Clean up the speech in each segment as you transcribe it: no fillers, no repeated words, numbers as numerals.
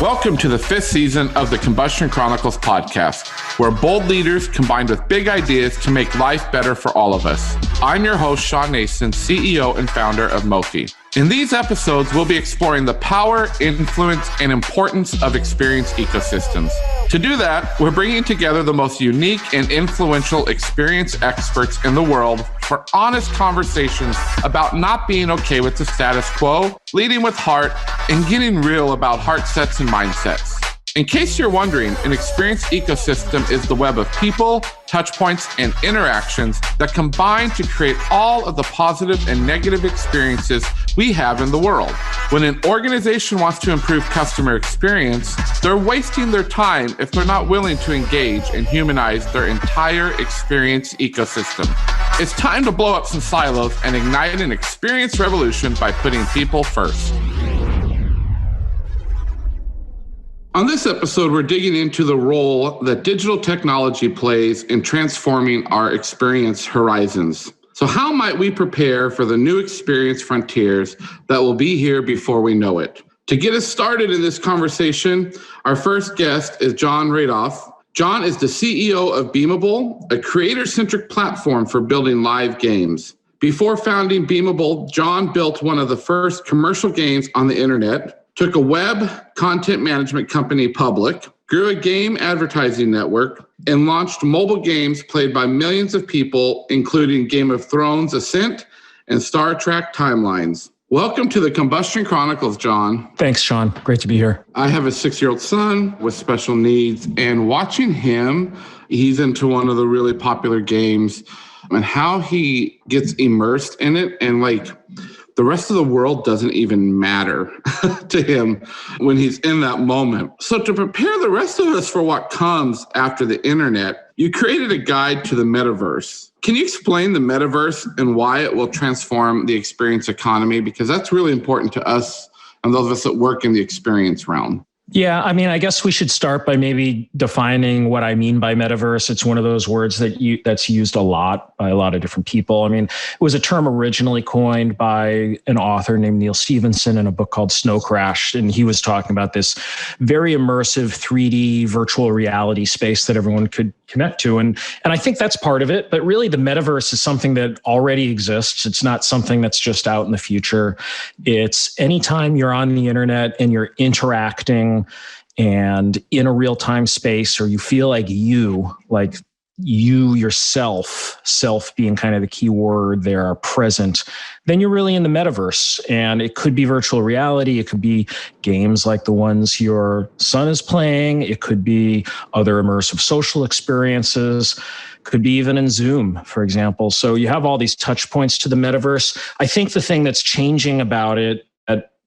Welcome to the 5th season of the Combustion Chronicles podcast, where bold leaders combined with big ideas to make life better for all of us. I'm your host, Shawn Nason, CEO and founder of Mofi. In these episodes, we'll be exploring the power, influence, and importance of experience ecosystems. To do that, we're bringing together the most unique and influential experience experts in the world for honest conversations about not being okay with the status quo, leading with heart, and getting real about heart sets and mindsets. In case you're wondering, an experience ecosystem is the web of people, touch points, and interactions that combine to create all of the positive and negative experiences we have in the world. When an organization wants to improve customer experience, they're wasting their time if they're not willing to engage and humanize their entire experience ecosystem. It's time to blow up some silos and ignite an experience revolution by putting people first. On this episode, we're digging into the role that digital technology plays in transforming our experience horizons. So how might we prepare for the new experience frontiers that will be here before we know it? To get us started in this conversation, our first guest is Jon Radoff. Jon is the CEO of Beamable, a creator-centric platform for building live games. Before founding Beamable, Jon built one of the first commercial games on the internet, took a web content management company public, grew a game advertising network, and launched mobile games played by millions of people, including Game of Thrones Ascent and Star Trek Timelines. Welcome to the Combustion Chronicles, Jon. Thanks, Shawn. Great to be here. I have a 6-year-old son with special needs, and watching him, he's into one of the really popular games, and how he gets immersed in it, and the rest of the world doesn't even matter to him when he's in that moment. So to prepare the rest of us for what comes after the internet, you created a guide to the metaverse. Can you explain the metaverse and why it will transform the experience economy? Because that's really important to us and those of us that work in the experience realm. Yeah, I guess we should start by maybe defining what I mean by metaverse. It's one of those words that's used a lot by a lot of different people. It was a term originally coined by an author named Neal Stephenson in a book called Snow Crash, and he was talking about this very immersive 3D virtual reality space that everyone could connect to. And I think that's part of it, but really the metaverse is something that already exists. It's not something that's just out in the future. It's anytime you're on the internet and you're interacting and in a real-time space, or you feel like you yourself, self being kind of the key word there, are present, then you're really in the metaverse. And it could be virtual reality. It could be games like the ones your son is playing. It could be other immersive social experiences. Could be even in Zoom, for example. So you have all these touch points to the metaverse. I think the thing that's changing about it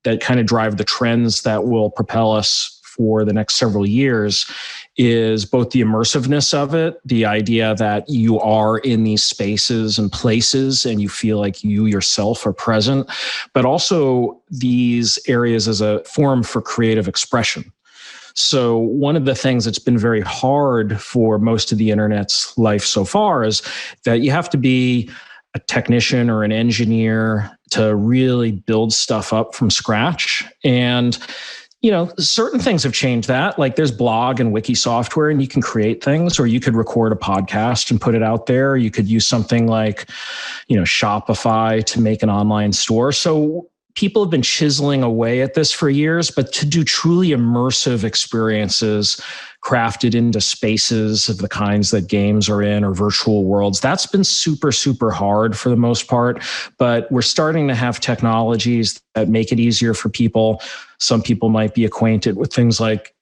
that kind of drive the trends that will propel us for the next several years is both the immersiveness of it, the idea that you are in these spaces and places and you feel like you yourself are present, but also these areas as a forum for creative expression. So one of the things that's been very hard for most of the internet's life so far is that you have to be a technician or an engineer to really build stuff up from scratch. And certain things have changed that. Like there's blog and wiki software and you can create things, or you could record a podcast and put it out there. You could use something like, Shopify to make an online store. So people have been chiseling away at this for years, but to do truly immersive experiences crafted into spaces of the kinds that games are in or virtual worlds, that's been super, super hard for the most part. But we're starting to have technologies that make it easier for people. Some people might be acquainted with things like,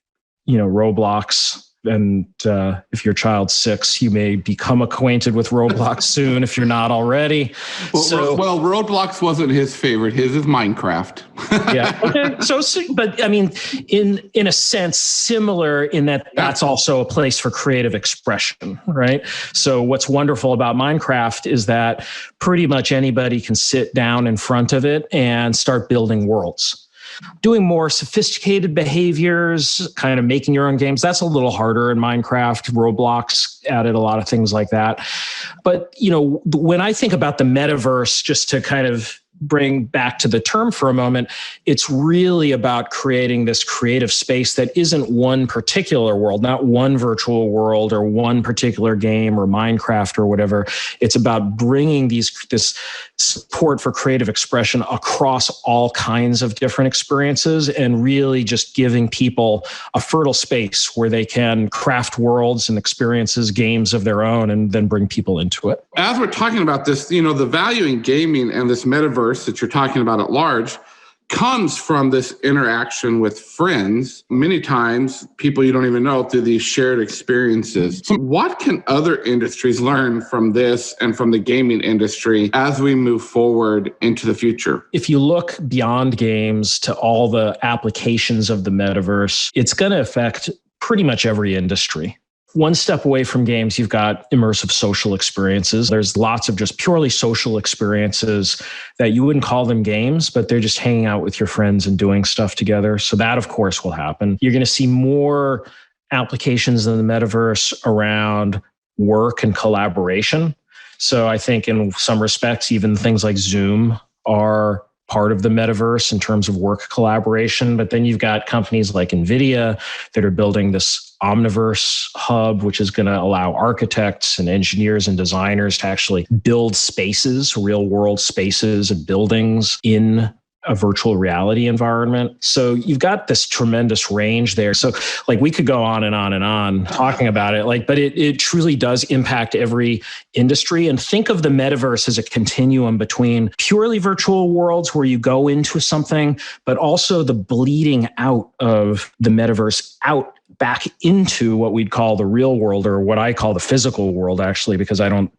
Roblox. And if your child's 6, you may become acquainted with Roblox soon if you're not already. Well, Roblox wasn't his favorite. His is Minecraft. Yeah. Okay. But in a sense, similar in that that's also a place for creative expression, right? So what's wonderful about Minecraft is that pretty much anybody can sit down in front of it and start building worlds. Doing more sophisticated behaviors, kind of making your own games, that's a little harder in Minecraft. Roblox added a lot of things like that. But, when I think about the metaverse, just to kind of bring back to the term for a moment, it's really about creating this creative space that isn't one particular world, not one virtual world or one particular game or Minecraft or whatever. It's about bringing this support for creative expression across all kinds of different experiences and really just giving people a fertile space where they can craft worlds and experiences, games of their own, and then bring people into it. As we're talking about this, the value in gaming and this metaverse that you're talking about at large comes from this interaction with friends, many times people you don't even know, through these shared experiences. So what can other industries learn from this and from the gaming industry as we move forward into the future? If you look beyond games to all the applications of the metaverse, it's going to affect pretty much every industry. One step away from games, you've got immersive social experiences. There's lots of just purely social experiences that you wouldn't call them games, but they're just hanging out with your friends and doing stuff together. So that, of course, will happen. You're going to see more applications in the metaverse around work and collaboration. So I think in some respects, even things like Zoom are part of the metaverse in terms of work collaboration. But then you've got companies like NVIDIA that are building this Omniverse hub, which is going to allow architects and engineers and designers to actually build spaces, real world spaces and buildings in a virtual reality environment. So you've got this tremendous range there. So we could go on and on and on talking about it, but it truly does impact every industry. And think of the metaverse as a continuum between purely virtual worlds where you go into something, but also the bleeding out of the metaverse out back into what we'd call the real world, or what I call the physical world, actually, because I don't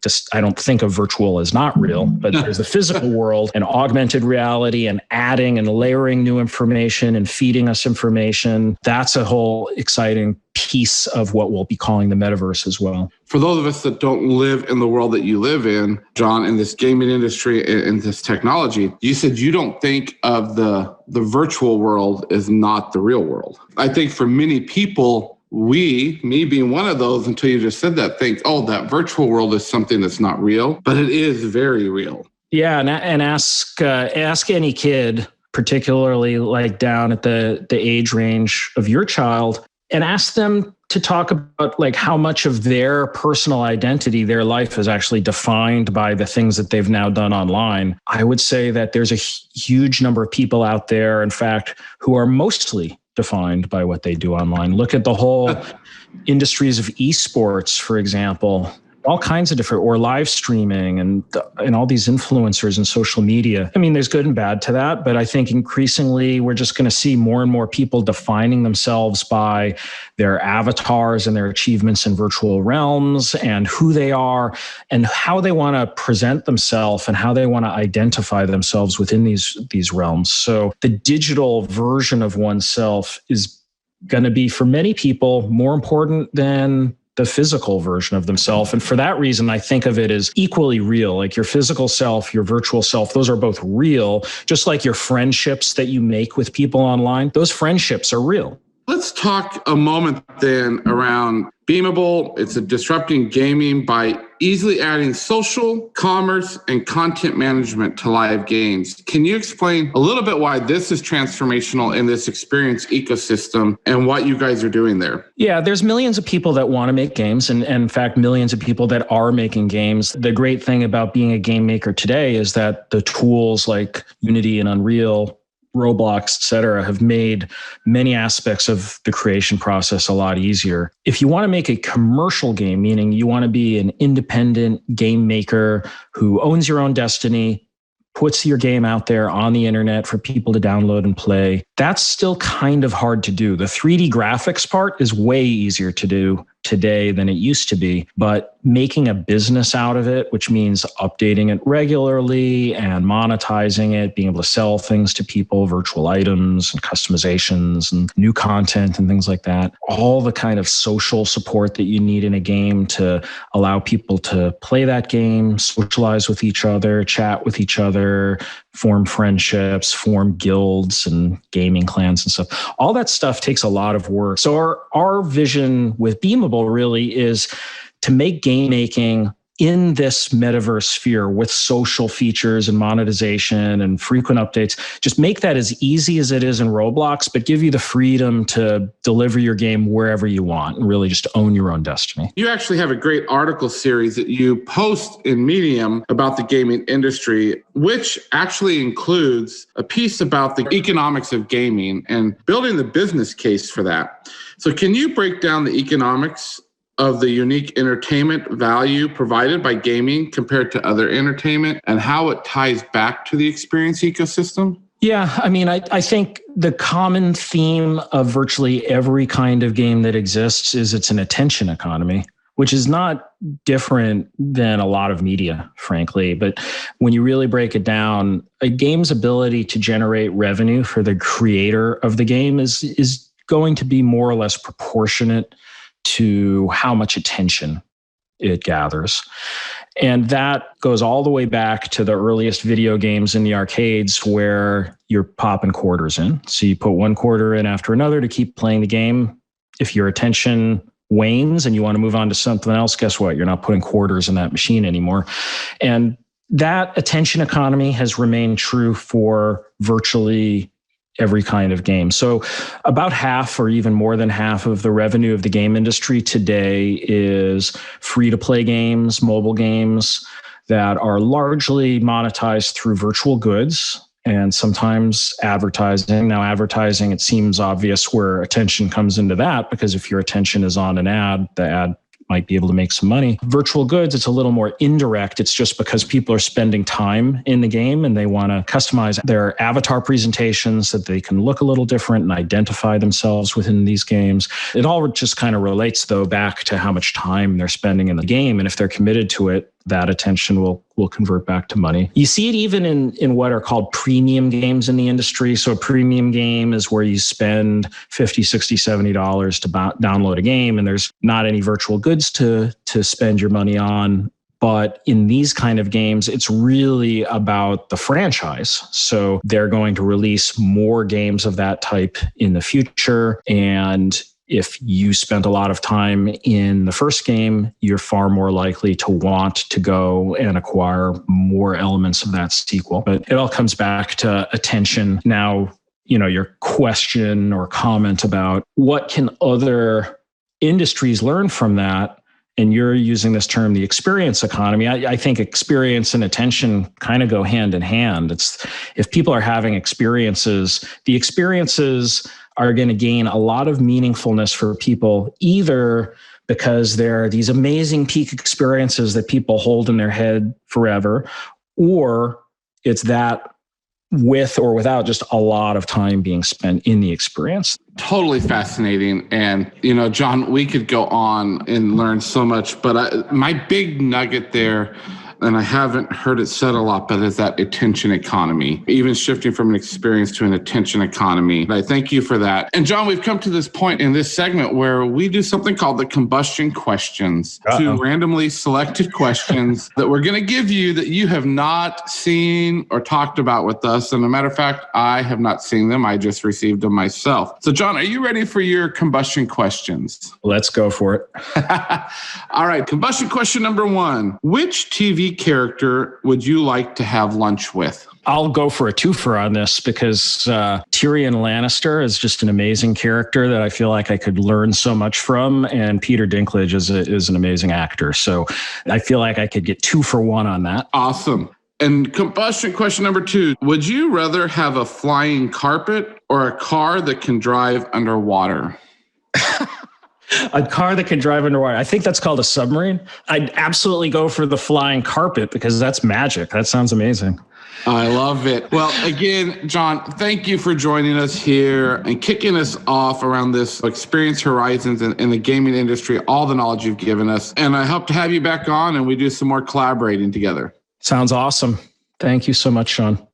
think of virtual as not real, but there's the physical world and augmented reality and adding and layering new information and feeding us information. That's a whole exciting piece of what we'll be calling the metaverse as well. For those of us that don't live in the world that you live in, Jon, in this gaming industry and this technology, you said you don't think of the virtual world as not the real world. I think for many people, me being one of those, until you just said that, think, oh, that virtual world is something that's not real, but it is very real. Yeah, and ask any kid, particularly down at the age range of your child, and ask them to talk about how much of their personal identity, their life is actually defined by the things that they've now done online. I would say that there's a huge number of people out there, in fact, who are mostly defined by what they do online. Look at the whole industries of esports, for example. All kinds of different, or live streaming and all these influencers and social media. I mean, there's good and bad to that, but I think increasingly we're just going to see more and more people defining themselves by their avatars and their achievements in virtual realms and who they are and how they want to present themselves and how they want to identify themselves within these realms. So the digital version of oneself is going to be, for many people, more important than the physical version of themselves. And for that reason, I think of it as equally real. Like your physical self, your virtual self, those are both real, just like your friendships that you make with people online. Those friendships are real. Let's talk a moment then around Beamable. It's a disrupting gaming by easily adding social, commerce, and content management to live games. Can you explain a little bit why this is transformational in this experience ecosystem and what you guys are doing there? Yeah, there's millions of people that want to make games, and in fact, millions of people that are making games. The great thing about being a game maker today is that the tools like Unity and Unreal, Roblox, et cetera, have made many aspects of the creation process a lot easier. If you want to make a commercial game, meaning you want to be an independent game maker who owns your own destiny, puts your game out there on the internet for people to download and play, that's still kind of hard to do. The 3D graphics part is way easier to do today than it used to be, but making a business out of it, which means updating it regularly and monetizing it, being able to sell things to people, virtual items and customizations and new content and things like that, all the kind of social support that you need in a game to allow people to play that game, socialize with each other, chat with each other, form friendships, form guilds and gaming clans and stuff. All that stuff takes a lot of work. So our vision with Beamable really is to make game making in this metaverse sphere with social features and monetization and frequent updates, just make that as easy as it is in Roblox, but give you the freedom to deliver your game wherever you want and really just own your own destiny. You actually have a great article series that you post in Medium about the gaming industry, which actually includes a piece about the economics of gaming and building the business case for that. So can you break down the economics of the unique entertainment value provided by gaming compared to other entertainment and how it ties back to the experience ecosystem? Yeah, I mean, I think the common theme of virtually every kind of game that exists is it's an attention economy, which is not different than a lot of media, frankly. But when you really break it down, a game's ability to generate revenue for the creator of the game is going to be more or less proportionate to how much attention it gathers. And that goes all the way back to the earliest video games in the arcades where you're popping quarters in. So you put one quarter in after another to keep playing the game. If your attention wanes and you want to move on to something else, guess what? You're not putting quarters in that machine anymore. And that attention economy has remained true for virtually every kind of game. So about half or even more than half of the revenue of the game industry today is free-to-play games, mobile games that are largely monetized through virtual goods and sometimes advertising. Now, advertising, it seems obvious where attention comes into that, because if your attention is on an ad, the ad might be able to make some money. Virtual goods, it's a little more indirect. It's just because people are spending time in the game and they want to customize their avatar presentations so that they can look a little different and identify themselves within these games. It all just kind of relates, though, back to how much time they're spending in the game. And if they're committed to it, that attention will convert back to money. You see it even in what are called premium games in the industry. So a premium game is where you spend $50, $60, $70 to download a game, and there's not any virtual goods to spend your money on. But in these kind of games, it's really about the franchise. So they're going to release more games of that type in the future. And if you spent a lot of time in the first game, you're far more likely to want to go and acquire more elements of that sequel. But it all comes back to attention. Now, your question or comment about what can other industries learn from that, and you're using this term, the experience economy. I think experience and attention kind of go hand in hand. It's if people are having experiences, the experiences are going to gain a lot of meaningfulness for people, either because they're these amazing peak experiences that people hold in their head forever, or it's that with or without just a lot of time being spent in the experience. Totally fascinating. And, Jon, we could go on and learn so much, but my big nugget there, and I haven't heard it said a lot, but is that attention economy, even shifting from an experience to an attention economy. I thank you for that. And Jon, we've come to this point in this segment where we do something called the Combustion Questions. Two randomly selected questions that we're going to give you that you have not seen or talked about with us. And as a matter of fact, I have not seen them. I just received them myself. So Jon, are you ready for your Combustion Questions? Let's go for it. All right. Combustion question number 1. Which TV character would you like to have lunch with? I'll go for a twofer on this because Tyrion Lannister is just an amazing character that I feel like I could learn so much from. And Peter Dinklage is an amazing actor. So I feel like I could get 2 for 1 on that. Awesome. And combustion question number 2. Would you rather have a flying carpet or a car that can drive underwater? A car that can drive underwater. I think that's called a submarine. I'd absolutely go for the flying carpet because that's magic. That sounds amazing. I love it. Well, again, Jon, thank you for joining us here and kicking us off around this experience horizons in the gaming industry, all the knowledge you've given us. And I hope to have you back on and we do some more collaborating together. Sounds awesome. Thank you so much, Shawn.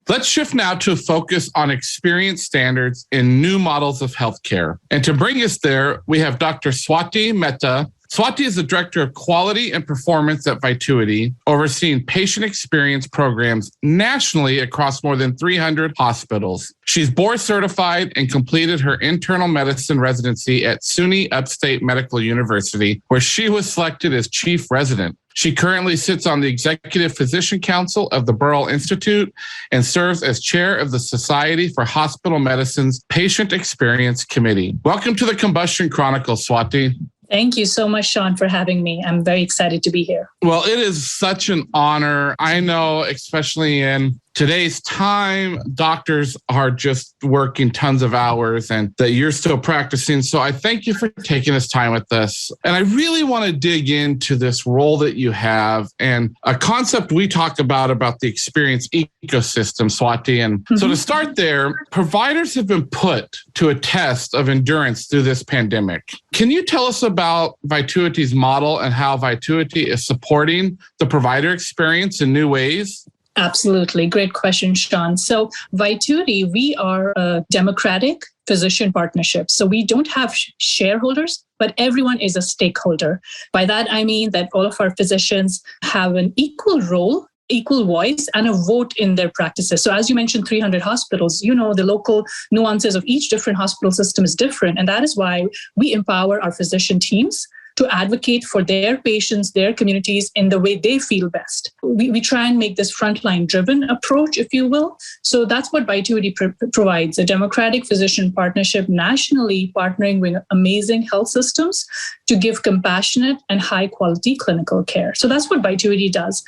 Let's shift now to a focus on experience standards in new models of healthcare. And to bring us there, we have Dr. Swati Mehta. Swati is the Director of Quality and Performance at Vituity, overseeing patient experience programs nationally across more than 300 hospitals. She's board certified and completed her internal medicine residency at SUNY Upstate Medical University, where she was selected as chief resident. She currently sits on the Executive Physician Council of the Burrell Institute and serves as chair of the Society for Hospital Medicine's Patient Experience Committee. Welcome to the Combustion Chronicles, Swati. Thank you so much, Shawn, for having me. I'm very excited to be here. Well, it is such an honor. I know, especially in today's time, doctors are just working tons of hours and that you're still practicing. So I thank you for taking this time with us. And I really want to dig into this role that you have and a concept we talk about the experience ecosystem, Swati. And so to start there, providers have been put to a test of endurance through this pandemic. Can you tell us about Vituity's model and how Vituity is supporting the provider experience in new ways? Absolutely. Great question, Shawn. So Vituity, we are a democratic physician partnership. So we don't have shareholders, but everyone is a stakeholder. By that, I mean that all of our physicians have an equal role, equal voice, and a vote in their practices. So as you mentioned, 300 hospitals, the local nuances of each different hospital system is different. And that is why we empower our physician teams to advocate for their patients, their communities in the way they feel best. We try and make this frontline driven approach, if you will. So that's what Vituity provides, a democratic physician partnership nationally partnering with amazing health systems to give compassionate and high quality clinical care. So that's what Vituity does.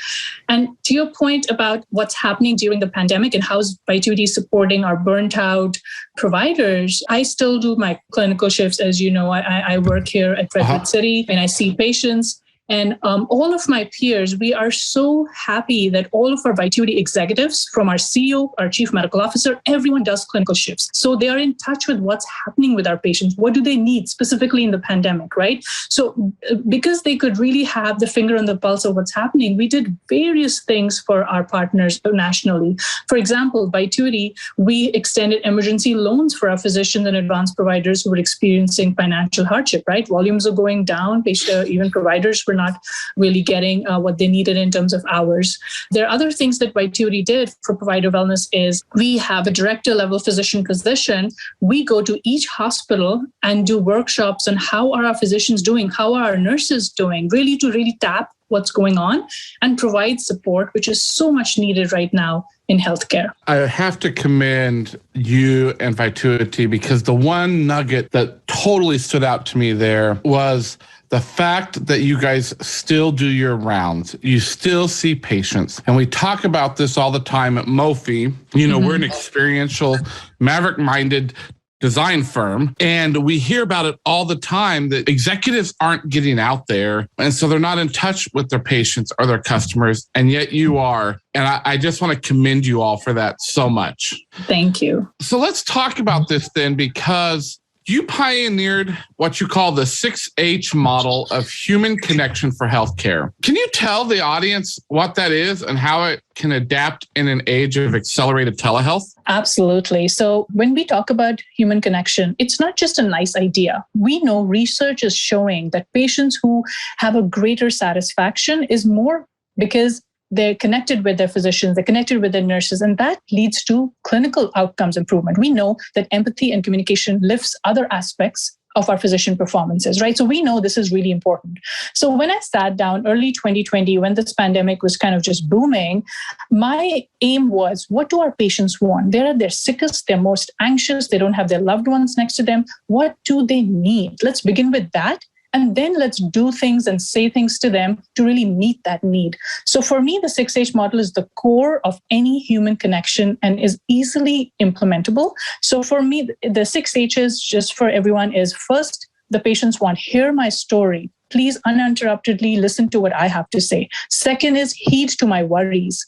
And to your point about what's happening during the pandemic and how Vituity supporting our burnt out providers, I still do my clinical shifts. As you know, I work here at Redwood City and I see patients. And all of my peers, we are so happy that all of our Vituity executives, from our CEO, our chief medical officer, everyone does clinical shifts. So they are in touch with what's happening with our patients. What do they need specifically in the pandemic, right? So because they could really have the finger on the pulse of what's happening, we did various things for our partners nationally. For example, Vituity, we extended emergency loans for our physicians and advanced providers who were experiencing financial hardship, right? Volumes are going down. Even providers were not really getting what they needed in terms of hours. There are other things that Vituity did for provider wellness is we have a director level physician position. We go to each hospital and do workshops on how are our physicians doing, how are our nurses doing, really to tap what's going on and provide support, which is so much needed right now in healthcare. I have to commend you and Vituity because the one nugget that totally stood out to me there was the fact that you guys still do your rounds, you still see patients. And we talk about this all the time at Mofi. We're an experiential, maverick-minded design firm, and we hear about it all the time that executives aren't getting out there. And so they're not in touch with their patients or their customers, and yet you are. And I just want to commend you all for that so much. Thank you. So let's talk about this then, because you pioneered what you call the 6H model of human connection for healthcare. Can you tell the audience what that is and how it can adapt in an age of accelerated telehealth? Absolutely. So when we talk about human connection, it's not just a nice idea. We know research is showing that patients who have a greater satisfaction is more because they're connected with their physicians, they're connected with their nurses, and that leads to clinical outcomes improvement. We know that empathy and communication lifts other aspects of our physician performances, right? So we know this is really important. So when I sat down early 2020, when this pandemic was kind of just booming, my aim was, what do our patients want? They're at their sickest, they're most anxious, they don't have their loved ones next to them. What do they need? Let's begin with that. And then let's do things and say things to them to really meet that need. So for me, the 6H model is the core of any human connection and is easily implementable. So for me, the 6Hs, just for everyone, is first, the patients want, hear my story. Please uninterruptedly listen to what I have to say. Second is heed to my worries.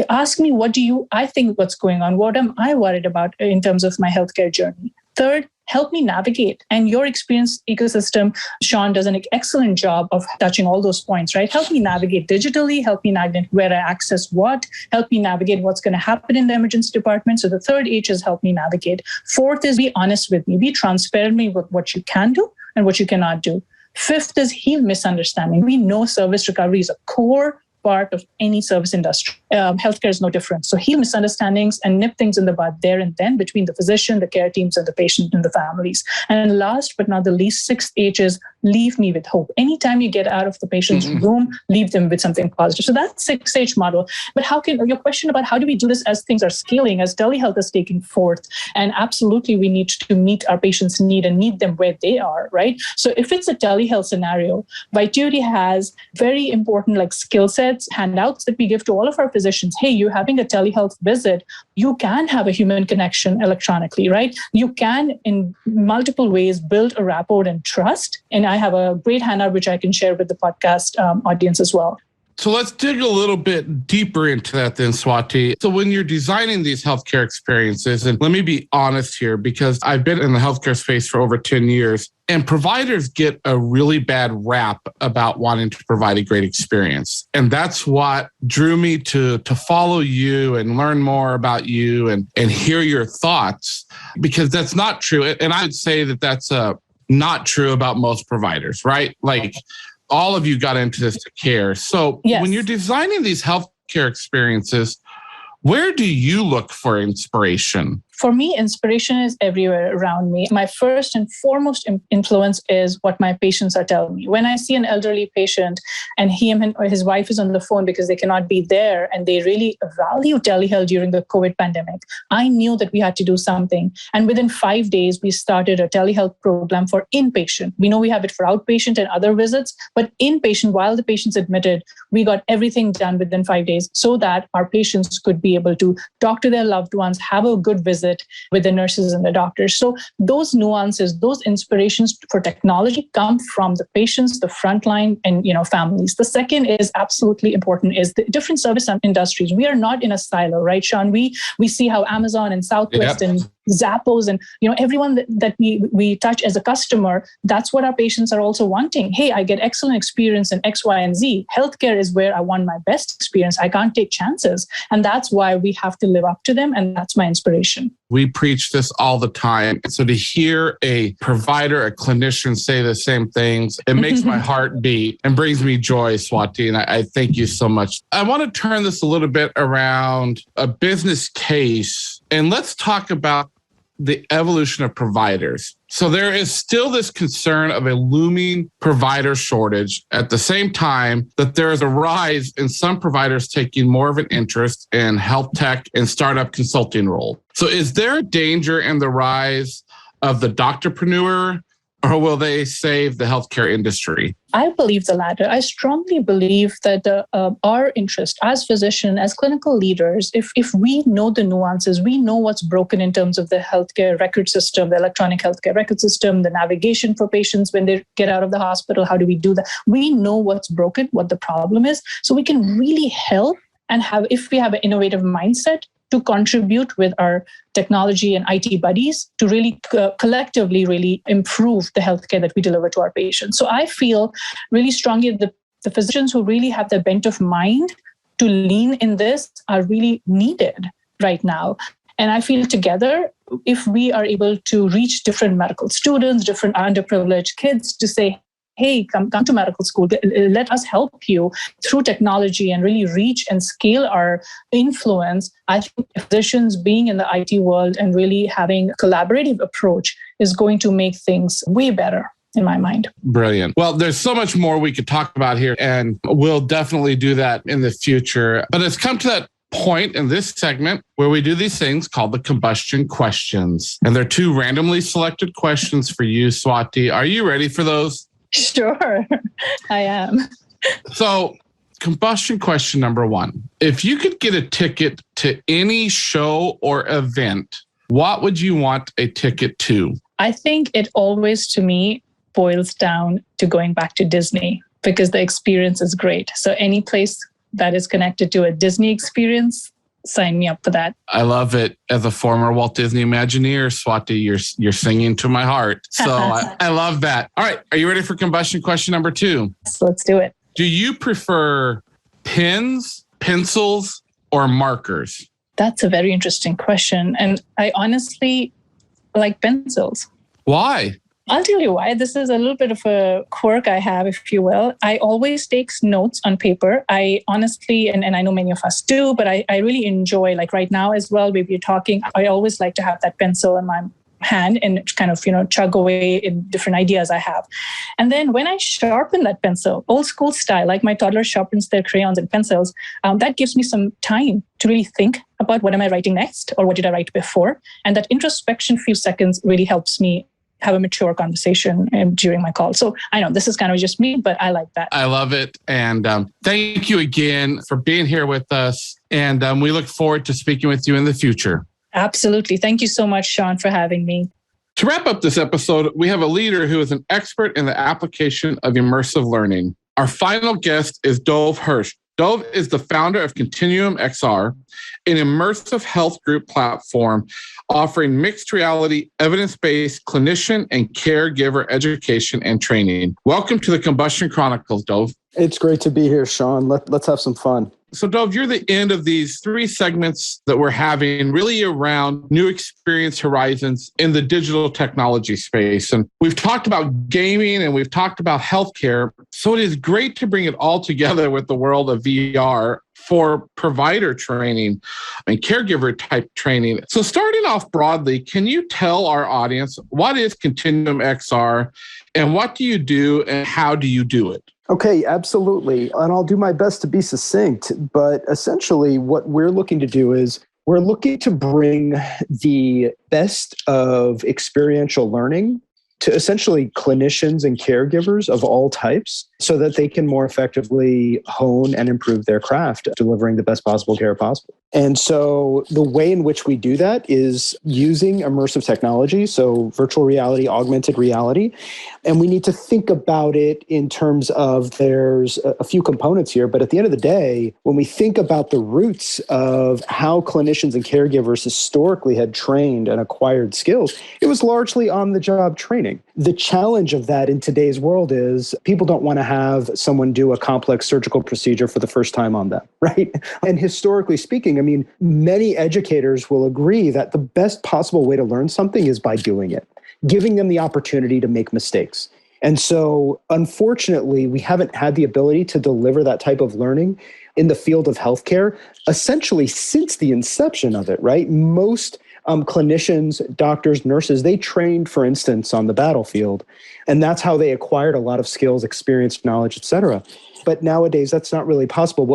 Ask me, I think what's going on? What am I worried about in terms of my healthcare journey? Third, help me navigate. And your experience ecosystem, Shawn, does an excellent job of touching all those points, right? Help me navigate digitally, help me navigate where I access what, help me navigate what's going to happen in the emergency department. So the third H is help me navigate. Fourth is be honest with me, be transparent with what you can do and what you cannot do. Fifth is heal misunderstanding. We know service recovery is a core part of any service industry. Healthcare is no different. So heal misunderstandings and nip things in the bud there and then between the physician, the care teams, and the patient and the families. And last but not the least, sixth H is leave me with hope. Anytime you get out of the patient's room, leave them with something positive. So that's 6H model. But your question about how do we do this as things are scaling, as telehealth is taking forth? And absolutely, we need to meet our patients' need and meet them where they are, right? So if it's a telehealth scenario, Vituity has very important skill sets, handouts that we give to all of our physicians. Hey, you're having a telehealth visit. You can have a human connection electronically, right? You can, in multiple ways, build a rapport and trust. And I have a great handout which I can share with the podcast audience as well. So let's dig a little bit deeper into that then, Swati. So when you're designing these healthcare experiences, and let me be honest here, because I've been in the healthcare space for over 10 years, and providers get a really bad rap about wanting to provide a great experience. And that's what drew me to follow you and learn more about you and hear your thoughts, because that's not true. And I would say that that's not true about most providers, right? All of you got into this to care. So yes. When you're designing these healthcare experiences, where do you look for inspiration? For me, inspiration is everywhere around me. My first and foremost influence is what my patients are telling me. When I see an elderly patient and his wife is on the phone because they cannot be there and they really value telehealth during the COVID pandemic, I knew that we had to do something. And within 5 days, we started a telehealth program for inpatient. We know we have it for outpatient and other visits, but inpatient, while the patient's admitted, we got everything done within 5 days so that our patients could be able to talk to their loved ones, have a good visit with the nurses and the doctors. So those nuances, those inspirations for technology come from the patients, the frontline, and families. The second is absolutely important is the different service industries. We are not in a silo, right, Shawn? We see how Amazon and Southwest and Zappos and everyone that we touch as a customer, that's what our patients are also wanting. Hey, I get excellent experience in X, Y, and Z. Healthcare is where I want my best experience. I can't take chances. And that's why we have to live up to them. And that's my inspiration. We preach this all the time. So to hear a provider, a clinician say the same things, it makes my heart beat and brings me joy, Swati. And I thank you so much. I want to turn this a little bit around a business case. And let's talk about the evolution of providers. So there is still this concern of a looming provider shortage at the same time that there is a rise in some providers taking more of an interest in health tech and startup consulting role. So is there a danger in the rise of the doctorpreneur, or will they save the healthcare industry? I believe the latter. I strongly believe that our interest as physicians, as clinical leaders, if we know the nuances, we know what's broken in terms of the healthcare record system, the electronic healthcare record system, the navigation for patients when they get out of the hospital, how do we do that? We know what's broken, what the problem is, so we can really help and if we have an innovative mindset, to contribute with our technology and IT buddies to really collectively really improve the healthcare that we deliver to our patients. So I feel really strongly that the physicians who really have the bent of mind to lean in this are really needed right now. And I feel together, if we are able to reach different medical students, different underprivileged kids to say, hey, come to medical school. Let us help you through technology and really reach and scale our influence. I think physicians being in the IT world and really having a collaborative approach is going to make things way better, in my mind. Brilliant. Well, there's so much more we could talk about here, and we'll definitely do that in the future. But it's come to that point in this segment where we do these things called the Combustion Questions. And they're 2 randomly selected questions for you, Swati. Are you ready for those? Sure, I am. So, combustion question number 1. If you could get a ticket to any show or event, what would you want a ticket to? I think it always, to me, boils down to going back to Disney because the experience is great. So any place that is connected to a Disney experience, sign me up for that. I love it. As a former Walt Disney Imagineer, Swati, you're singing to my heart. So I love that. All right. Are you ready for combustion question number 2? So let's do it. Do you prefer pens, pencils, or markers? That's a very interesting question. And I honestly like pencils. Why? I'll tell you why. This is a little bit of a quirk I have, if you will. I always take notes on paper. I honestly, and I know many of us do, but I really enjoy, like right now as well, we're talking, I always like to have that pencil in my hand and kind of, chug away in different ideas I have. And then when I sharpen that pencil, old school style, like my toddler sharpens their crayons and pencils, that gives me some time to really think about what am I writing next or what did I write before. And that introspection few seconds really helps me have a mature conversation during my call. So I know this is kind of just me, but I like that. I love it. And thank you again for being here with us. And we look forward to speaking with you in the future. Absolutely. Thank you so much, Shawn, for having me. To wrap up this episode, we have a leader who is an expert in the application of immersive learning. Our final guest is Dov Hirsch. Dov is the founder of ContinuumXR, an immersive health group platform offering mixed reality, evidence-based clinician and caregiver education and training. Welcome to the Combustion Chronicles, Dov. It's great to be here, Shawn. Let's have some fun. So, Dov, you're the end of these 3 segments that we're having really around new experience horizons in the digital technology space. And we've talked about gaming and we've talked about healthcare. So it is great to bring it all together with the world of VR for provider training and caregiver type training. So starting off broadly, can you tell our audience what is ContinuumXR and what do you do and how do you do it? Okay, absolutely. And I'll do my best to be succinct, but essentially what we're looking to do is we're looking to bring the best of experiential learning to essentially clinicians and caregivers of all types so that they can more effectively hone and improve their craft, delivering the best possible care possible. And so the way in which we do that is using immersive technology, so virtual reality, augmented reality. And we need to think about it in terms of there's a few components here, but at the end of the day, when we think about the roots of how clinicians and caregivers historically had trained and acquired skills, it was largely on-the-job training. The challenge of that in today's world is people don't want to have someone do a complex surgical procedure for the first time on them, right? And historically speaking, I mean, many educators will agree that the best possible way to learn something is by doing it, giving them the opportunity to make mistakes. And so, unfortunately, we haven't had the ability to deliver that type of learning in the field of healthcare, essentially since the inception of it, right? Most clinicians, doctors, nurses, they trained, for instance, on the battlefield. And that's how they acquired a lot of skills, experience, knowledge, et cetera. But nowadays, that's not really possible.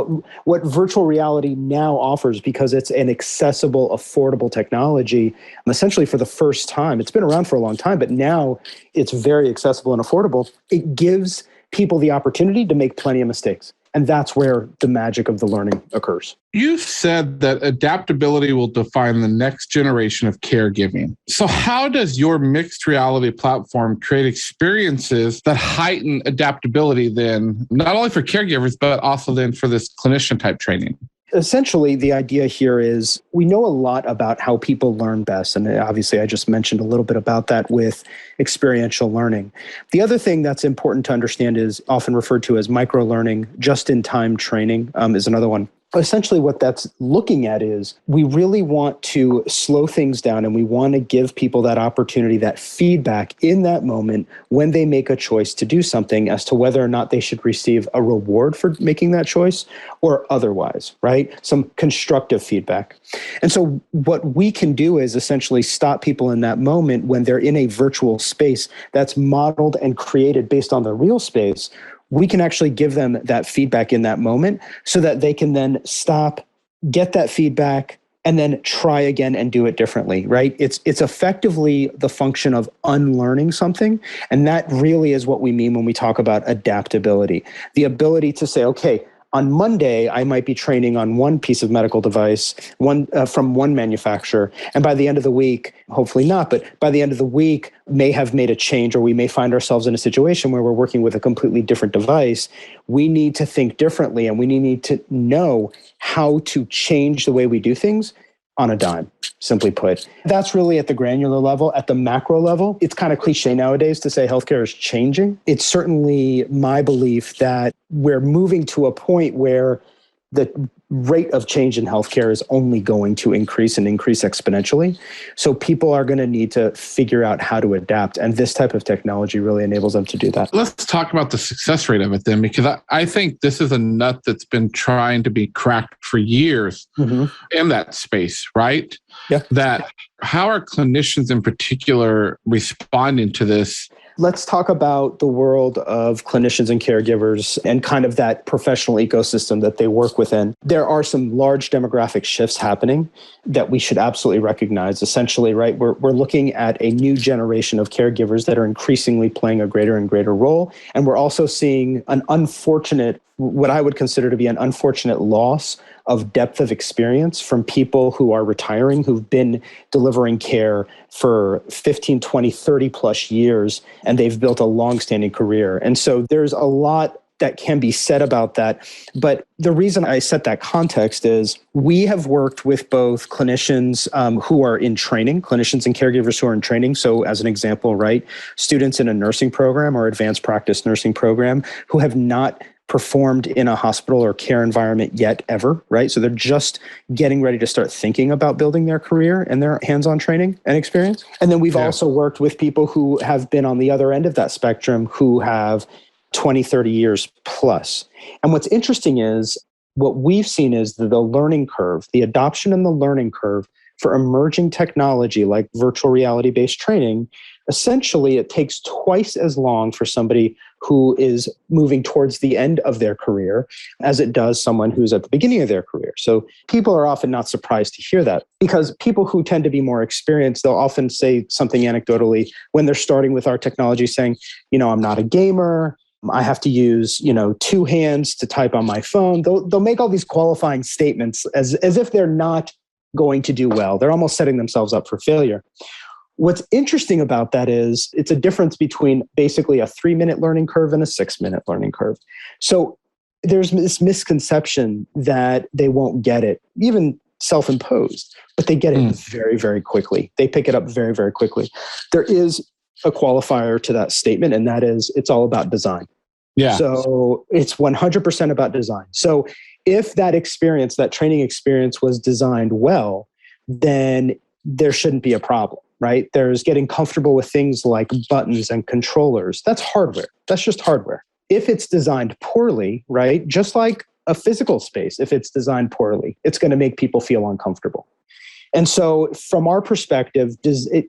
What virtual reality now offers, because it's an accessible, affordable technology, essentially for the first time, it's been around for a long time, but now it's very accessible and affordable. It gives people the opportunity to make plenty of mistakes. And that's where the magic of the learning occurs. You said that adaptability will define the next generation of caregiving. So how does your mixed reality platform create experiences that heighten adaptability then, not only for caregivers, but also then for this clinician type training? Essentially, the idea here is we know a lot about how people learn best. And obviously, I just mentioned a little bit about that with experiential learning. The other thing that's important to understand is often referred to as micro-learning. Just-in-time training is another one. Essentially, what that's looking at is we really want to slow things down and we want to give people that opportunity, that feedback in that moment when they make a choice to do something as to whether or not they should receive a reward for making that choice or otherwise, right? Some constructive feedback. And so what we can do is essentially stop people in that moment when they're in a virtual space that's modeled and created based on the real space. We can actually give them that feedback in that moment so that they can then stop, get that feedback, and then try again and do it differently, right? It's effectively the function of unlearning something. And that really is what we mean when we talk about adaptability. The ability to say, okay, on Monday, I might be training on one piece of medical device, from one manufacturer. And by the end of the week, hopefully not, but by the end of the week, may have made a change, or we may find ourselves in a situation where we're working with a completely different device. We need to think differently, and we need to know how to change the way we do things on a dime, simply put. That's really at the granular level. At the macro level, it's kind of cliche nowadays to say healthcare is changing. It's certainly my belief that we're moving to a point where the rate of change in healthcare is only going to increase and increase exponentially. So people are going to need to figure out how to adapt. And this type of technology really enables them to do that. Let's talk about the success rate of it then, because I think this is a nut that's been trying to be cracked for years in that space, right? Yeah. That how are clinicians in particular responding to this? Let's talk about the world of clinicians and caregivers and kind of that professional ecosystem that they work within. There are some large demographic shifts happening that we should absolutely recognize. Essentially, right, we're looking at a new generation of caregivers that are increasingly playing a greater and greater role. And we're also seeing an unfortunate, what I would consider to be an unfortunate loss of depth of experience from people who are retiring, who've been delivering care for 15, 20, 30 plus years, and they've built a longstanding career. And so there's a lot that can be said about that. But the reason I set that context is we have worked with both clinicians who are in training, clinicians and caregivers who are in training. So as an example, right, students in a nursing program or advanced practice nursing program who have not performed in a hospital or care environment yet ever, right? So they're just getting ready to start thinking about building their career and their hands-on training and experience. And then we've also worked with people who have been on the other end of that spectrum who have 20, 30 years plus. And what's interesting is what we've seen is the learning curve, the adoption and the learning curve for emerging technology like virtual reality-based training. Essentially, it takes twice as long for somebody who is moving towards the end of their career as it does someone who's at the beginning of their career. So people are often not surprised to hear that because people who tend to be more experienced, they'll often say something anecdotally when they're starting with our technology saying, I'm not a gamer. I have to use, two hands to type on my phone. They'll make all these qualifying statements as if they're not going to do well. They're almost setting themselves up for failure. What's interesting about that is it's a difference between basically a 3-minute learning curve and a 6-minute learning curve. So there's this misconception that they won't get it, even self-imposed, but they get it very, very quickly. They pick it up very, very quickly. There is a qualifier to that statement, and that is it's all about design. Yeah. So it's 100% about design. So if that experience, that training experience was designed well, then there shouldn't be a problem. Right? There's getting comfortable with things like buttons and controllers. That's hardware. That's just hardware. If it's designed poorly, right? Just like a physical space, if it's designed poorly, it's going to make people feel uncomfortable. And so from our perspective,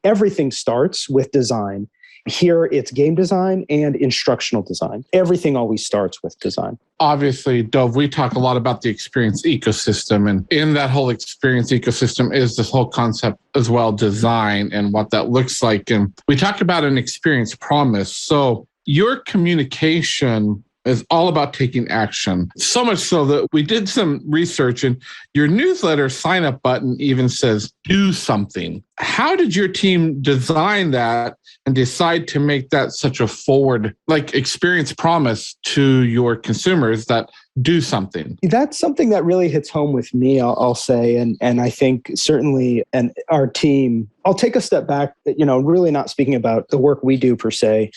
everything starts with design. Here, it's game design and instructional design. Everything always starts with design. Obviously, Dov, we talk a lot about the experience ecosystem. And in that whole experience ecosystem is this whole concept as well, design and what that looks like. And we talk about an experience promise. So your communication is all about taking action. So much so that we did some research and your newsletter sign-up button even says, do something. How did your team design that and decide to make that such a forward, experience promise to your consumers that do something? That's something that really hits home with me, I'll say. And I think certainly, and our team, I'll take a step back, really not speaking about the work we do per se,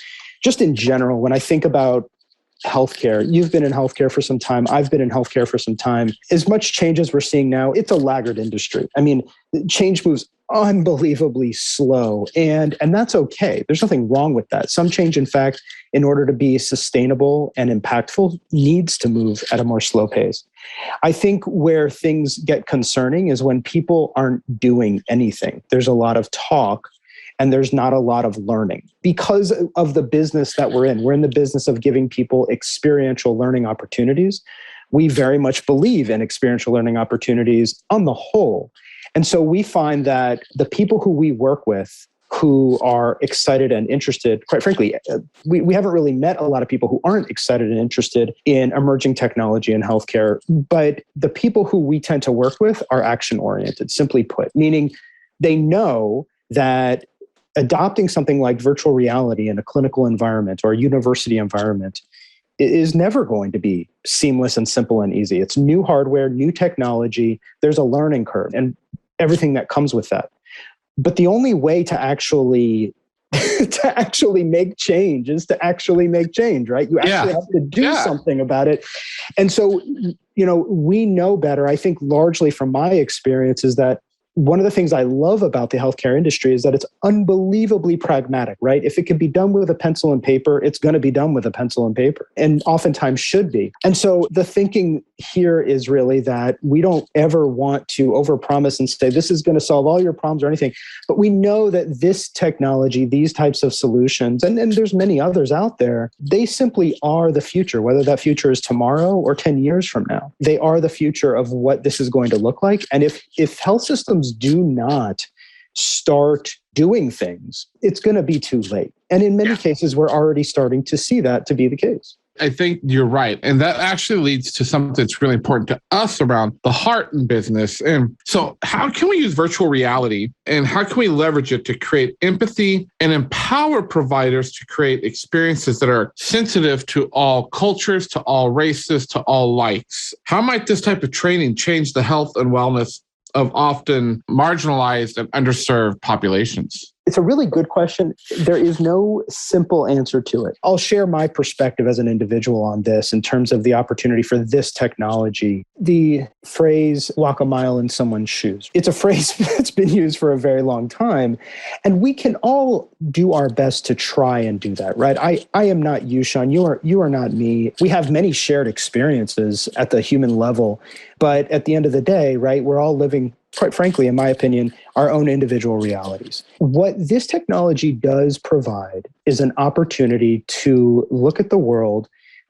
just in general, when I think about healthcare. You've been in healthcare for some time. I've been in healthcare for some time. As much change as we're seeing now, it's a laggard industry. I mean, change moves unbelievably slow, and that's okay. There's nothing wrong with that. Some change, in fact, in order to be sustainable and impactful, needs to move at a more slow pace. I think where things get concerning is when people aren't doing anything. There's a lot of talk, and there's not a lot of learning because of the business that we're in. We're in the business of giving people experiential learning opportunities. We very much believe in experiential learning opportunities on the whole. And so we find that the people who we work with who are excited and interested, quite frankly, we haven't really met a lot of people who aren't excited and interested in emerging technology in healthcare, but the people who we tend to work with are action-oriented, simply put, meaning they know that adopting something like virtual reality in a clinical environment or a university environment is never going to be seamless and simple and easy. It's new hardware, new technology. There's a learning curve and everything that comes with that. But the only way to actually to actually make change, is to actually make change, right? You actually have to do something about it. And so, we know better. I think largely from my experience is that one of the things I love about the healthcare industry is that it's unbelievably pragmatic, right? If it can be done with a pencil and paper, it's going to be done with a pencil and paper, and oftentimes should be. And so the thinking here is really that we don't ever want to overpromise and say, this is going to solve all your problems or anything. But we know that this technology, these types of solutions, and there's many others out there, they simply are the future, whether that future is tomorrow or 10 years from now. They are the future of what this is going to look like. And if health systems do not start doing things, it's going to be too late. And in many cases, we're already starting to see that to be the case. I think you're right. And that actually leads to something that's really important to us around the heart in business. And so how can we use virtual reality and how can we leverage it to create empathy and empower providers to create experiences that are sensitive to all cultures, to all races, to all likes? How might this type of training change the health and wellness of often marginalized and underserved populations? It's a really good question. There is no simple answer to it. I'll share my perspective as an individual on this in terms of the opportunity for this technology. The phrase, walk a mile in someone's shoes. It's a phrase that's been used for a very long time. And we can all do our best to try and do that, right? I am not you, Shawn. You are not me. We have many shared experiences at the human level. But at the end of the day, right, we're all living, quite frankly, in my opinion, our own individual realities. What this technology does provide is an opportunity to look at the world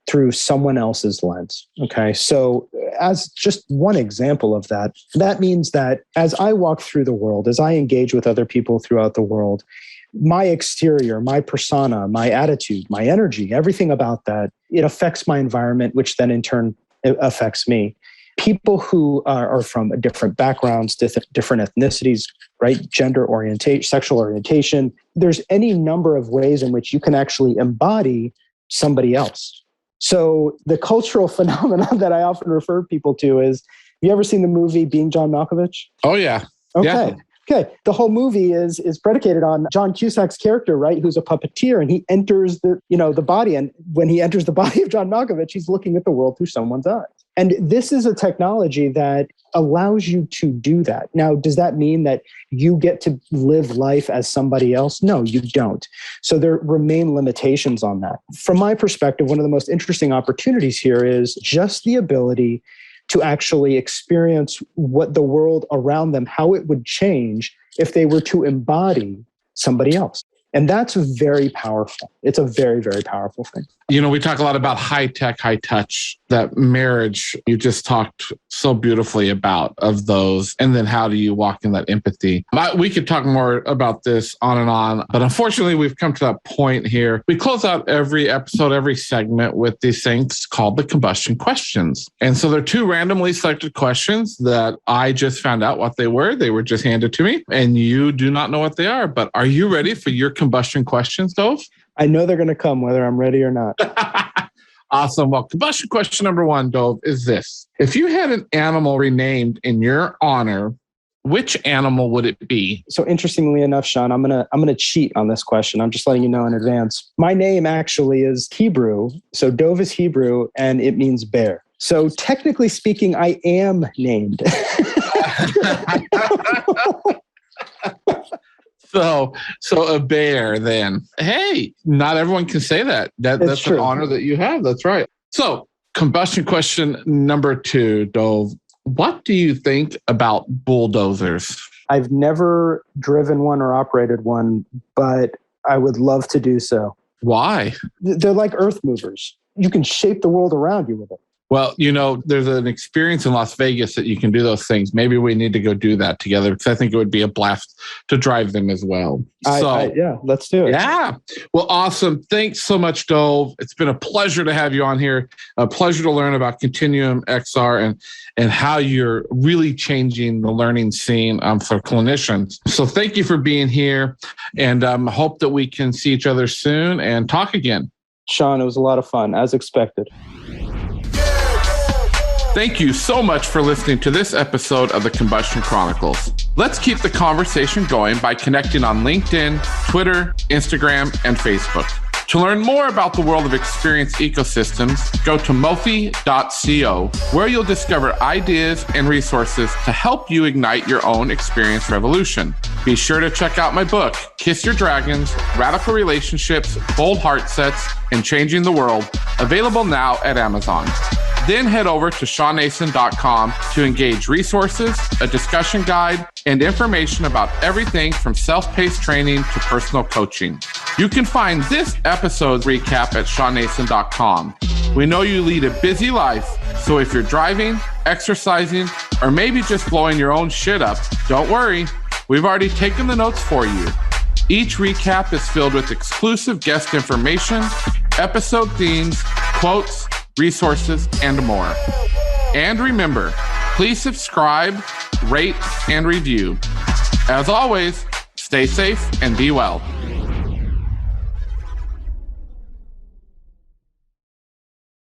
through someone else's lens. Okay. So as just one example of that, that means that as I walk through the world, as I engage with other people throughout the world, my exterior, my persona, my attitude, my energy, everything about that, it affects my environment, which then in turn affects me. People who are from different backgrounds, different ethnicities, right? Gender orientation, sexual orientation. There's any number of ways in which you can actually embody somebody else. So the cultural phenomenon that I often refer people to is, have you ever seen the movie Being John Malkovich? Oh, yeah. Okay. Yeah. Okay. The whole movie is predicated on John Cusack's character, right? Who's a puppeteer, and he enters the body. And when he enters the body of John Malkovich, he's looking at the world through someone's eyes. And this is a technology that allows you to do that. Now, does that mean that you get to live life as somebody else? No, you don't. So there remain limitations on that. From my perspective, one of the most interesting opportunities here is just the ability to actually experience what the world around them, how it would change if they were to embody somebody else. And that's very powerful. It's a very, very powerful thing. We talk a lot about high tech, high touch, that marriage you just talked so beautifully about of those. And then how do you walk in that empathy? We could talk more about this on and on, but unfortunately we've come to that point here. We close out every episode, every segment with these things called the Combustion Questions. And so they're two randomly selected questions that I just found out what they were. They were just handed to me and you do not know what they are, but are you ready for your Combustion Questions, Dov? I know they're going to come whether I'm ready or not. Awesome. Well, combustion question number one, Dov, is this. If you had an animal renamed in your honor, which animal would it be? So interestingly enough, Shawn, I'm gonna cheat on this question. I'm just letting you know in advance. My name actually is Hebrew. So Dov is Hebrew and it means bear. So technically speaking, I am named. So a bear then. Hey, not everyone can say that. That's true. An honor that you have. That's right. So combustion question number two, Dov. What do you think about bulldozers? I've never driven one or operated one, but I would love to do so. Why? They're like earth movers. You can shape the world around you with it. Well, there's an experience in Las Vegas that you can do those things. Maybe we need to go do that together because I think it would be a blast to drive them as well. Yeah, let's do it. Yeah. Well, awesome. Thanks so much, Dov. It's been a pleasure to have you on here. A pleasure to learn about ContinuumXR and how you're really changing the learning scene for clinicians. So thank you for being here and hope that we can see each other soon and talk again. Shawn, it was a lot of fun, as expected. Thank you so much for listening to this episode of the Combustion Chronicles. Let's keep the conversation going by connecting on LinkedIn, Twitter, Instagram, and Facebook. To learn more about the world of experience ecosystems, go to mofi.co, where you'll discover ideas and resources to help you ignite your own experience revolution. Be sure to check out my book, Kiss Your Dragons, Radical Relationships, Bold Heart Sets, and Changing the World, available now at Amazon. Then head over to ShawnNason.com to engage resources, a discussion guide, and information about everything from self-paced training to personal coaching. You can find this episode's recap at ShawnNason.com. We know you lead a busy life, so if you're driving, exercising, or maybe just blowing your own shit up, don't worry. We've already taken the notes for you. Each recap is filled with exclusive guest information, episode themes, quotes, resources, and more. And remember, please subscribe, rate, and review. As always, stay safe and be well.